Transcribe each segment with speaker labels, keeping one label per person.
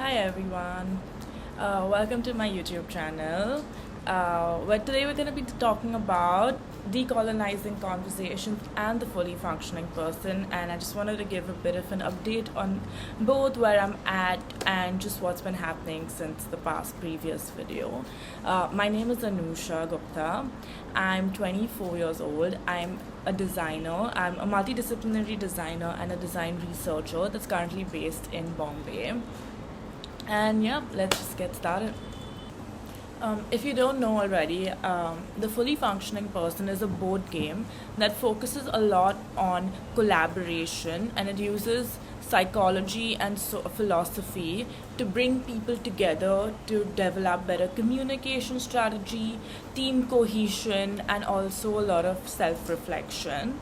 Speaker 1: Hi everyone, welcome to my YouTube channel. Where today we're going to be talking about decolonizing conversations and the fully functioning person, and I just wanted to give a bit of an update on both where I'm at and just what's been happening since the past previous video. My name is Anussha Gupta. I'm 24 years old. I'm a designer. I'm a multidisciplinary designer and a design researcher that's currently based in Bombay. And yeah, let's just get started. If you don't know already, the Fully Functioning Person is a board game that focuses a lot on collaboration, and it uses psychology and philosophy to bring people together to develop better communication strategy, team cohesion, and also a lot of self reflection.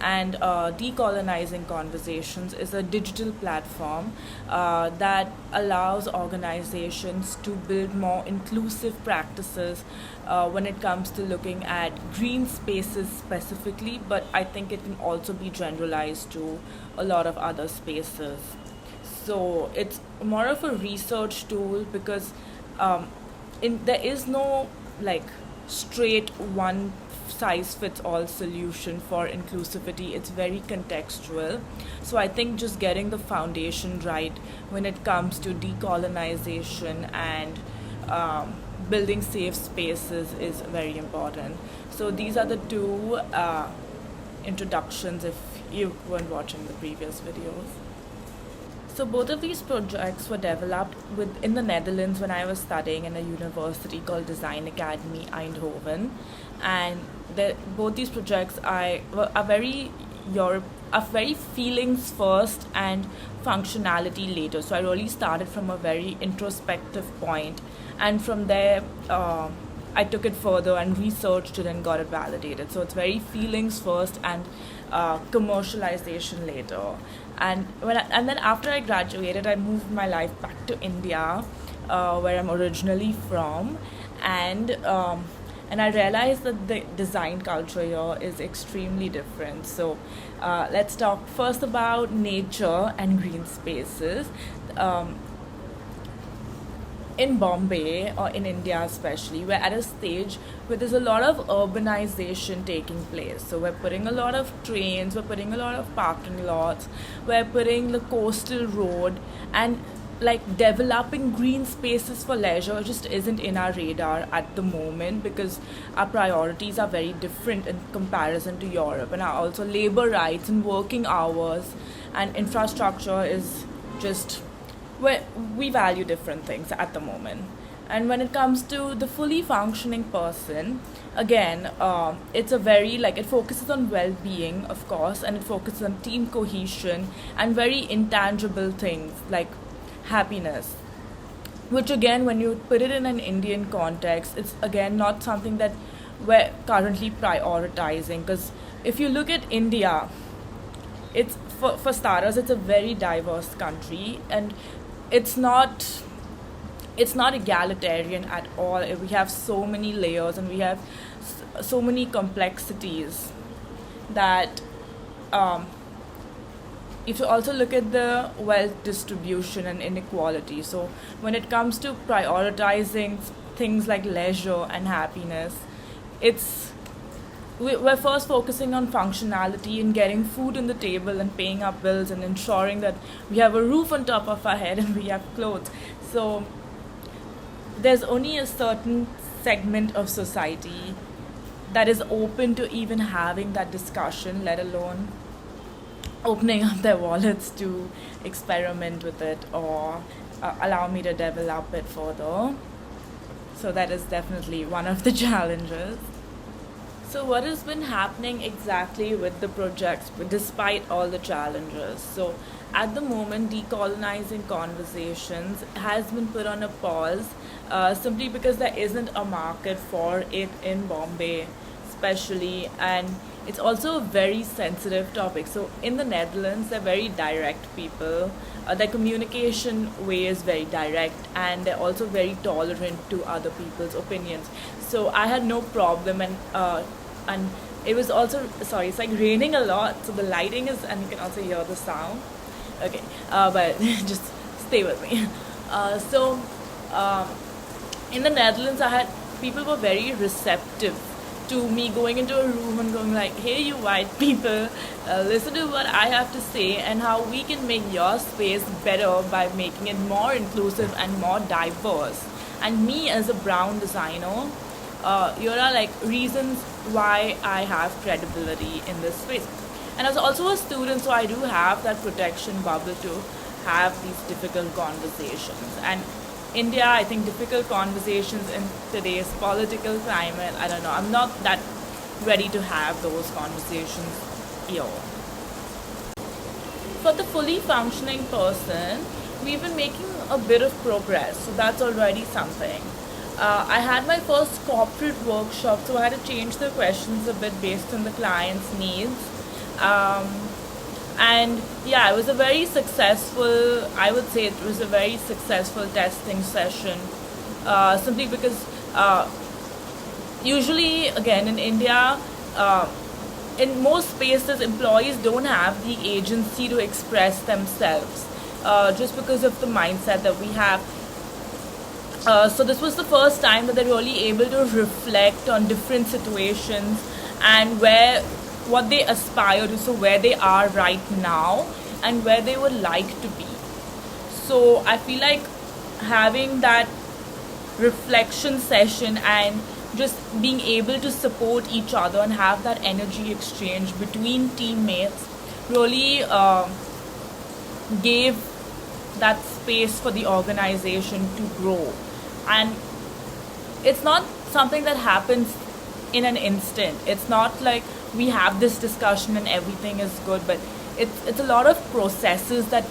Speaker 1: And Decolonizing Conversations is a digital platform that allows organizations to build more inclusive practices when it comes to looking at green spaces specifically, but I think it can also be generalized to a lot of other spaces. So it's more of a research tool because there is no like straight one size fits all solution for inclusivity. It's very contextual. So I think just getting the foundation right when it comes to decolonization and building safe spaces is very important. So these are the two introductions if you weren't watching the previous videos. So both of these projects were developed in the Netherlands when I was studying in a university called Design Academy Eindhoven, and both these projects are very feelings first and functionality later. So I really started from a very introspective point, and from there I took it further and researched it and got it validated. So it's very feelings first and commercialization later. And then after I graduated, I moved my life back to India, where I'm originally from, and I realized that the design culture here is extremely different. So let's talk first about nature and green spaces. In Bombay, or in India especially, we're at a stage where there's a lot of urbanization taking place. So we're putting a lot of trains, we're putting a lot of parking lots, we're putting the coastal road, and like developing green spaces for leisure just isn't in our radar at the moment because our priorities are very different in comparison to Europe, and also labor rights and working hours and infrastructure is just we value different things at the moment. And when it comes to the fully functioning person, again, it's a very it focuses on well-being, of course, and it focuses on team cohesion and very intangible things like happiness, which again, when you put it in an Indian context, it's again not something that we're currently prioritizing. Because if you look at India, it's for starters, it's a very diverse country, and it's not egalitarian at all. We have so many layers and we have so many complexities that if you also look at the wealth distribution and inequality. So when it comes to prioritizing things like leisure and happiness, we're first focusing on functionality and getting food on the table and paying our bills and ensuring that we have a roof on top of our head and we have clothes. So there's only a certain segment of society that is open to even having that discussion, let alone opening up their wallets to experiment with it or allow me to develop it further. So that is definitely one of the challenges. So what has been happening exactly with the projects despite all the challenges? So at the moment, Decolonizing Conversations has been put on a pause simply because there isn't a market for it in Bombay especially, and it's also a very sensitive topic. So in the Netherlands, they're very direct people. Their communication way is very direct, and they're also very tolerant to other people's opinions. So I had no problem, and it was also sorry. It's like raining a lot, so the lighting is, and you can also hear the sound. Okay, but just stay with me. So um, in the Netherlands, I had people were very receptive to me going into a room and going like, "Hey, you white people, listen to what I have to say and how we can make your space better by making it more inclusive and more diverse." And me as a brown designer, here are like reasons why I have credibility in this space. And I was also a student, so I do have that protection bubble to have these difficult conversations. And India, I think difficult conversations in today's political climate, I don't know, I'm not that ready to have those conversations here. For the fully functioning person, we've been making a bit of progress, so that's already something. I had my first corporate workshop, so I had to change the questions a bit based on the client's needs. Um, and yeah, it was a very successful, I would say it was a very successful testing session, simply because usually, again, in India, in most spaces, employees don't have the agency to express themselves, just because of the mindset that we have. So this was the first time that they're really able to reflect on different situations and where what they aspire to, so where they are right now and where they would like to be. So I feel like having that reflection session and just being able to support each other and have that energy exchange between teammates really gave that space for the organization to grow. And it's not something that happens in an instant. It's not like we have this discussion and everything is good, but it's a lot of processes that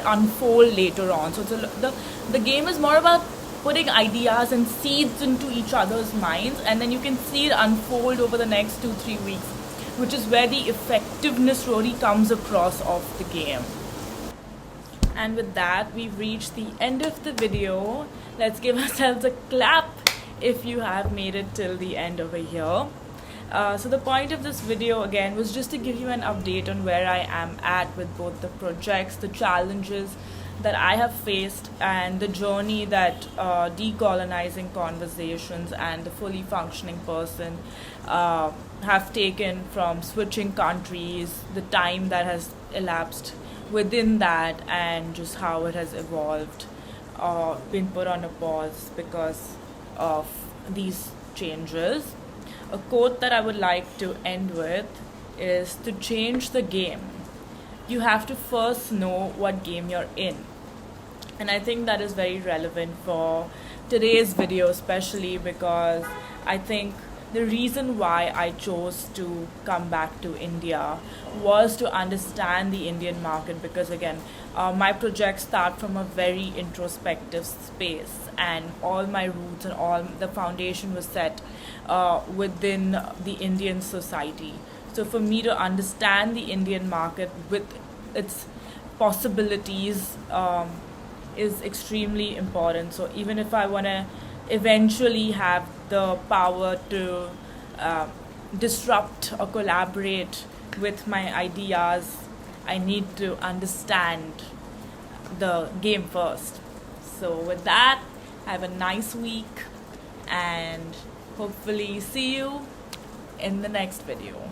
Speaker 1: unfold later on. So the game is more about putting ideas and seeds into each other's minds, and then you can see it unfold over the next 2-3 weeks, which is where the effectiveness really comes across of the game. And with that, we've reached the end of the video. Let's give ourselves a clap if you have made it till the end over here. So the point of this video again was just to give you an update on where I am at with both the projects, the challenges that I have faced, and the journey that Decolonizing Conversations and the Fully Functioning Person have taken from switching countries, the time that has elapsed within that, and just how it has evolved, been put on a pause because of these changes. A quote that I would like to end with is, to change the game, you have to first know what game you're in. And I think that is very relevant for today's video, especially because I think the reason why I chose to come back to India was to understand the Indian market, because again, my projects start from a very introspective space, and all my roots and all the foundation was set within the Indian society. So for me to understand the Indian market with its possibilities is extremely important. So even if I want to eventually have the power to disrupt or collaborate with my ideas, I need to understand the game first. So with that, have a nice week and hopefully see you in the next video.